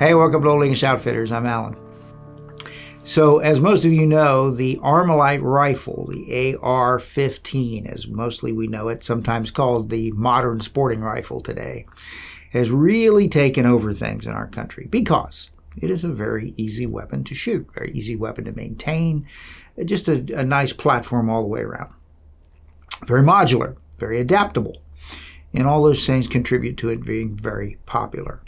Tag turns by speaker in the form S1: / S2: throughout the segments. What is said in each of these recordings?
S1: Hey, welcome to Old English Outfitters. I'm Alan. So, as most of you know, the Armalite rifle, the AR-15, as mostly we know it, sometimes called the modern sporting rifle today, has really taken over things in our country because it is a very easy weapon to shoot, very easy weapon to maintain, just a nice platform all the way around. Very modular, very adaptable, and all those things contribute to it being very popular.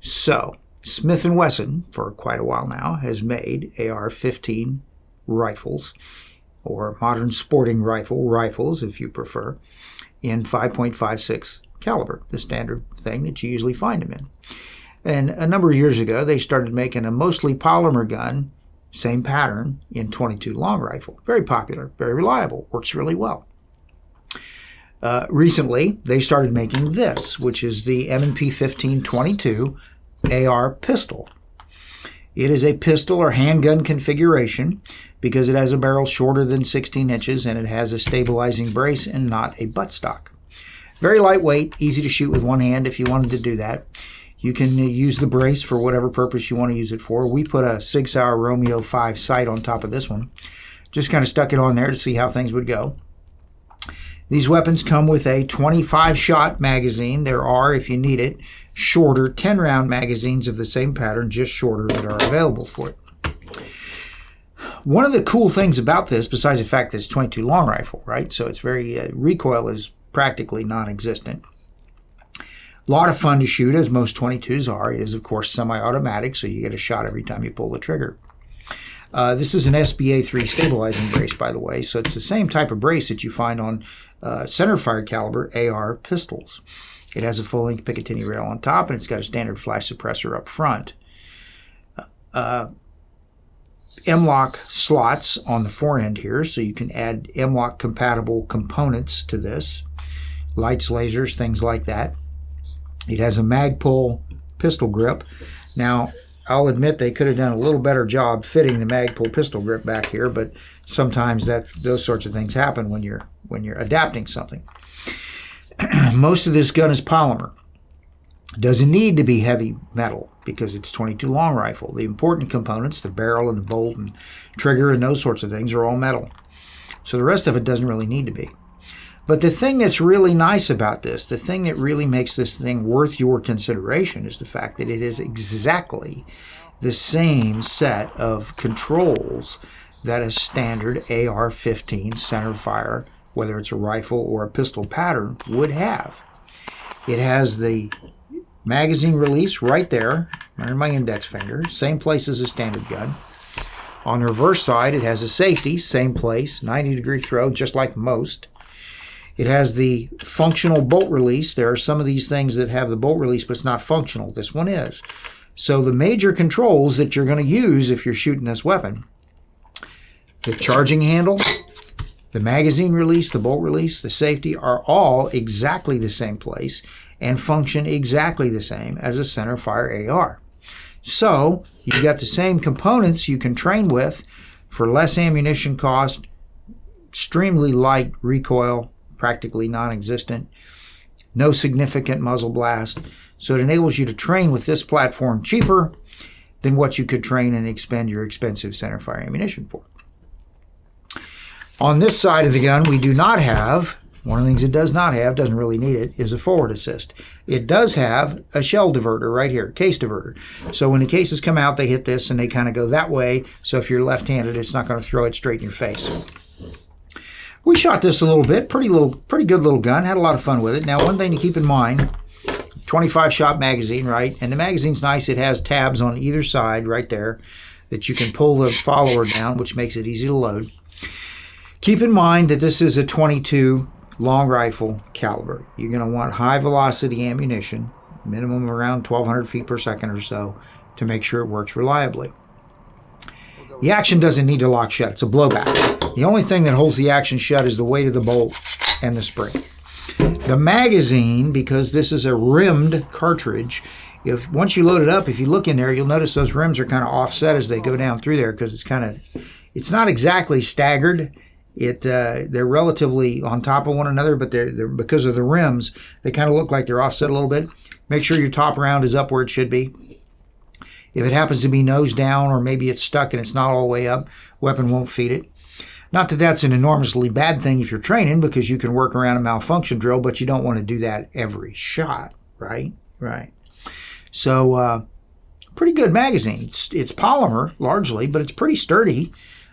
S1: So, Smith & Wesson, for quite a while now, has made AR-15 rifles, or modern sporting rifles, if you prefer, in 5.56 caliber, the standard thing that you usually find them in. And a number of years ago, they started making a mostly polymer gun, same pattern, in .22 long rifle. Very popular, very reliable, works really well. Recently, they started making this, which is the M&P 15-22 AR pistol. It is a pistol or handgun configuration because it has a barrel shorter than 16 inches and it has a stabilizing brace and not a buttstock. Very lightweight, easy to shoot with one hand if you wanted to do that. You can use the brace for whatever purpose you want to use it for. We put a Sig Sauer Romeo 5 sight on top of this one. Just kind of stuck it on there to see how things would go. These weapons come with a 25-shot magazine. There are, if you need it, shorter 10-round magazines of the same pattern, just shorter, that are available for it. One of the cool things about this, besides the fact that it's .22 long rifle, right? So it's very, recoil is practically non-existent. A lot of fun to shoot, as most .22s are. It is, of course, semi-automatic, so you get a shot every time you pull the trigger. This is an SBA-3 stabilizing brace, by the way, so it's the same type of brace that you find on centerfire caliber AR pistols. It has a full-length Picatinny rail on top, and it's got a standard flash suppressor up front. M-LOK slots on the forend here, so you can add M-LOK compatible components to this. Lights, lasers, things like that. It has a Magpul pistol grip. Now, I'll admit they could have done a little better job fitting the Magpul pistol grip back here, but sometimes those sorts of things happen when you're adapting something. Most of this gun is polymer. It doesn't need to be heavy metal because it's .22 long rifle. The important components, the barrel and the bolt and trigger and those sorts of things, are all metal. So the rest of it doesn't really need to be. But the thing that's really nice about this, the thing that really makes this thing worth your consideration, is the fact that it is exactly the same set of controls that a standard AR-15 centerfire, whether it's a rifle or a pistol pattern, would have. It has the magazine release right there, under my index finger, same place as a standard gun. On the reverse side, it has a safety, same place, 90-degree throw, just like most. It has the functional bolt release. There are some of these things that have the bolt release, but it's not functional. This one is. So the major controls that you're going to use if you're shooting this weapon, the charging handle, the magazine release, the bolt release, the safety, are all exactly the same place and function exactly the same as a centerfire AR. So you've got the same components you can train with for less ammunition cost, extremely light recoil, practically non-existent, no significant muzzle blast. So it enables you to train with this platform cheaper than what you could train and expend your expensive centerfire ammunition for. On this side of the gun, we do not have, one of the things it does not have, doesn't really need it, is a forward assist. It does have a shell diverter right here, case diverter. So when the cases come out, they hit this and they kind of go that way. So if you're left-handed, it's not going to throw it straight in your face. We shot this a little bit, pretty good little gun, had a lot of fun with it. Now, one thing to keep in mind, 25-shot magazine, right? And the magazine's nice. It has tabs on either side right there that you can pull the follower down, which makes it easy to load. Keep in mind that this is a .22 long rifle caliber. You're going to want high velocity ammunition, minimum around 1,200 feet per second or so, to make sure it works reliably. The action doesn't need to lock shut. It's a blowback. The only thing that holds the action shut is the weight of the bolt and the spring. The magazine, because this is a rimmed cartridge, once you load it up, if you look in there, you'll notice those rims are kind of offset as they go down through there because it's not exactly staggered. They're relatively on top of one another, but they're because of the rims, they kind of look like they're offset a little bit. Make sure your top round is up where it should be. If it happens to be nose down, or maybe it's stuck and it's not all the way up, weapon won't feed it. Not that that's an enormously bad thing if you're training, because you can work around a malfunction drill, but you don't want to do that every shot, right? Right. So, pretty good magazine. It's polymer largely, but it's pretty sturdy.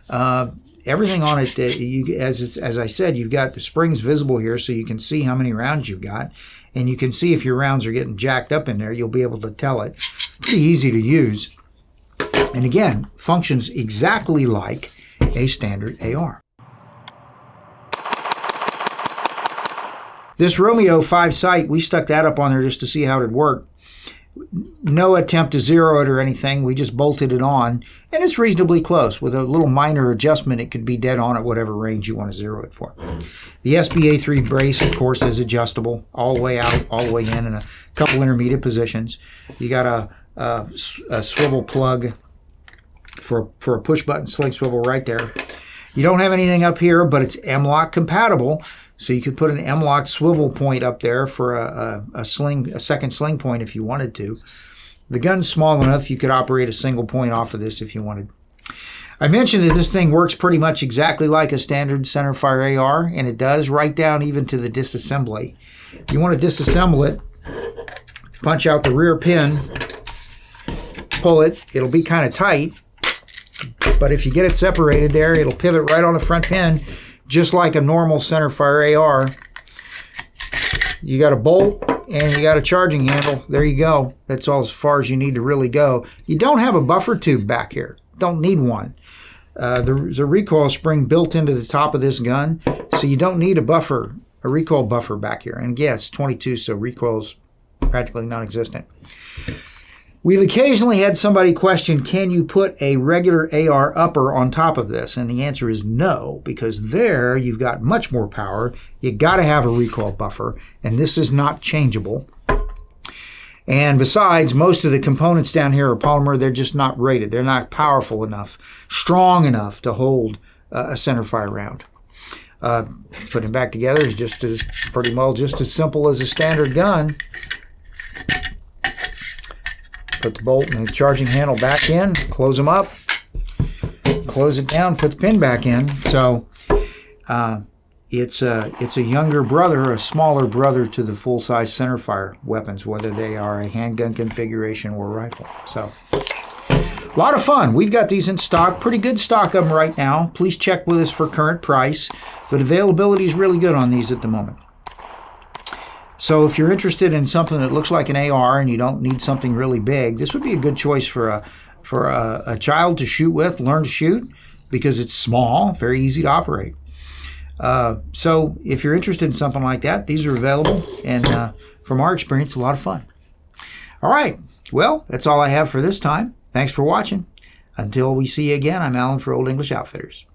S1: Everything on it, as I said, you've got the springs visible here, so you can see how many rounds you've got, and you can see if your rounds are getting jacked up in there. You'll be able to tell it. Pretty easy to use, and again, functions exactly like a standard AR. This Romeo 5 sight, we stuck that up on there just to see how it would work. No attempt to zero it or anything. We just bolted it on, and it's reasonably close. With a little minor adjustment, it could be dead on at whatever range you want to zero it for. The SBA3 brace, of course, is adjustable all the way out, all the way in a couple intermediate positions. You got a swivel plug for a push button sling swivel right there. You don't have anything up here, but it's M-LOK compatible, so you could put an M-LOK swivel point up there for a second sling point if you wanted to. The gun's small enough you could operate a single point off of this if you wanted. I mentioned that this thing works pretty much exactly like a standard centerfire AR, and it does, right down even to the disassembly. If you want to disassemble it, punch out the rear pin, pull it. It'll be kind of tight, but if you get it separated there, it'll pivot right on the front pin, just like a normal centerfire AR. You got a bolt and you got a charging handle. There you go. That's all as far as you need to really go. You don't have a buffer tube back here. Don't need one. There's a recoil spring built into the top of this gun, so you don't need a recoil buffer back here. And yeah, it's 22, so recoil is practically non-existent. We've occasionally had somebody question, can you put a regular AR upper on top of this? And the answer is no, because there you've got much more power. You got to have a recoil buffer, and this is not changeable. And besides, most of the components down here are polymer. They're just not rated. They're not powerful enough, strong enough to hold a centerfire round. Putting it back together is just as simple as a standard gun. Put the bolt and the charging handle back in, close them up, close it down, put the pin back in. So it's a younger brother, a smaller brother to the full-size centerfire weapons, whether they are a handgun configuration or rifle. So a lot of fun. We've got these in stock, pretty good stock of them right now. Please check with us for current price, but availability is really good on these at the moment. So if you're interested in something that looks like an AR and you don't need something really big, this would be a good choice for a child to shoot with, learn to shoot, because it's small, very easy to operate. So if you're interested in something like that, these are available, and from our experience, a lot of fun. All right, well, that's all I have for this time. Thanks for watching. Until we see you again, I'm Alan for Old English Outfitters.